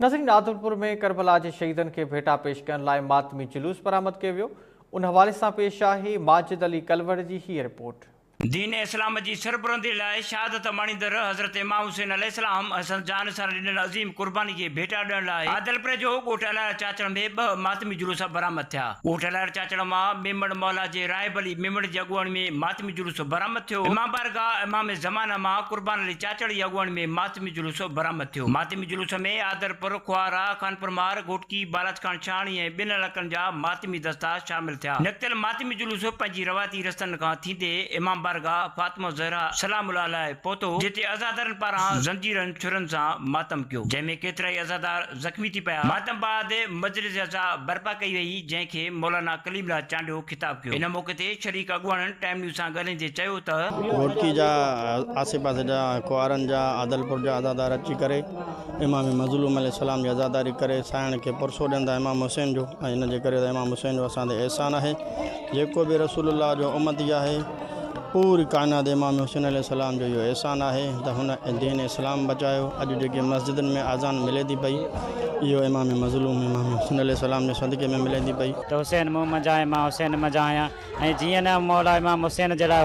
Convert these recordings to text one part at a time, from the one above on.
नाज़रीन, आदलपुर में करबला के शहीदन के भेटा पेश करण लाइ मातमी जुलूस बरामद किया वियो। उन हवाले से पेश है माजिद अली कलवड़ की ही रिपोर्ट। दीन इस्लाम की सरबरंदी लाइ शहादत माणींदड़ हज़रत इमाम हुसैन अलैहिस्सलाम हसन जान सां ॾिनल अज़ीम कुर्बानी के भेटा ॾियण लाइ आदलपुर जो ॻोठ अलाइर चाचड़ में 2 मातमी जुलूस बरामद थिया। ॻोठ अलाइर चाचड़ मां मेमण मौला जे रायब अली मेमण जी अॻुवाणी में मातमी जुलूस बरामद थियो। इमाम बारगाह इमाम ज़माना मां कुर्बान अली चाचड़ जी अॻुवाणी में मातमी जुलूस बरामद थियो। मातमी जुलूस में आदलपुर, खुआरा, खानपुर मार, घोटकी, बालाचखान छाणी ऐं 2 इलाइक़नि जा मातमी दस्ता शामिल थिया। निकितल मातमी जुलूस पंहिंजी रवाती रस्तनि खां थींदे इमाम बारगाह फातिमा ज़हरा सलामुल्लाह अलैह पहुतो, जिते अज़ादारनि पारां ज़ंजीरनि छुरनि सां मातम कयो, जंहिंमें केतिराई अज़ादार ज़ख्मी थी पिया। मातम बाद मजलिस अज़ा बर्पा कई वई, जंहिंखे मौलाना कलीमला चांडियो खिताब कयो। इन मौके ते शरीक अॻुवाणनि टाइम न्यूज़ सां ॻाल्हाईंदे चयो त घोटकी जा आसे पासे जा कुआरनि जा आदलपुर जा अज़ादार अची करे इमाम मज़लूम अलैहिस्सलाम जी अज़ादारी करे साइण के पुरसो ॾींदा इमाम हुसैन जो। ऐं इन जे करे इमाम हुसैन जो असां ते एहसान आहे। जेको बि रसूलुल्लाह जो उम्मती आहे, पूरी कायनात इमाम हुसैन अलैहिस्सलाम जो इहो एहसान आहे त हुन दीन इस्लाम बचायो। अॼु जेके मस्जिदनि में आज़ान मिले थी पई, इहो इमाम मज़लूम इमाम हुसैन अलैहिस्सलाम जे सदक़े में मिले थी पई। तो हुसैन मुँह मजा है, मां हुसैन मजा आया। ऐं जीअं न मौला इमाम हुसैन जे लाइ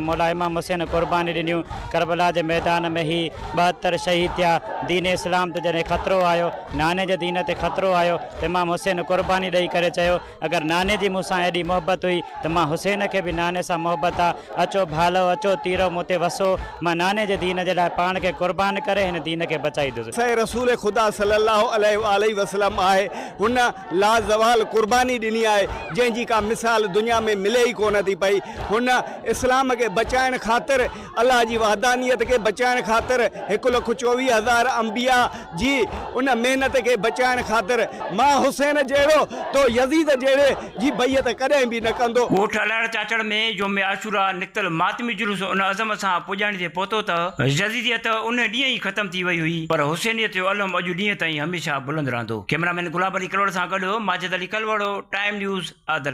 मौला इमाम हुसैन कुर्बानी ॾिनियूं, करबला जे मैदान में ही 72 शहीद थिया। दीन इस्लाम ते जॾहिं ख़तरो आयो, नाने जे दीन ते ख़तरो आयो, त इमाम हुसैन कुर्बानी ॾेई करे चयो, अगरि नाने जी मूंसां एॾी मोहबत हुई त मां हुसैन खे बि नाने सां मोहबत आहे। अचो भालो, अचो तीरो, मूं ते वसो, मां नाने जे दीन जे लाइ पाण खे कुर्बान करे हिन दीन खे बचाईंदुसि। सही रसूल ख़ुदा सल्लल्लाहु अलैहि वसल्लम आहे, हुन लाजवाल कुर्बानी ॾिनी आहे जंहिंजी का मिसाल दुनिया में मिले ई कोन थी पई। हुन इस्लाम के बचाइण ख़ातिर, अल्लाह जी वहदानियत के बचाइण ख़ातिर 1,24,000 अंबिया जी उन मेहनत के बचाइण ख़ातिर मां हुसैन जहिड़ो तो यज़ीद जहिड़े जी बैयत कॾहिं बि न कंदो। ॻोठ अलाइर चाचड़ में योम आशूरा निकितल मातमी जुलूस उन अज़म सां पुॼाणी ते पहुतो त यज़ीदियत उन ॾींहुं ई ख़तम थी वई हुई, पर हुसैनियत जो अलम अॼु ॾींहं ताईं हमेशह बुलंद रहंदो। कैमरामैन गुलाब अली कलवड़ सां गॾु माजिद अली कलवड़, टाइम न्यूज़, आदलपुर।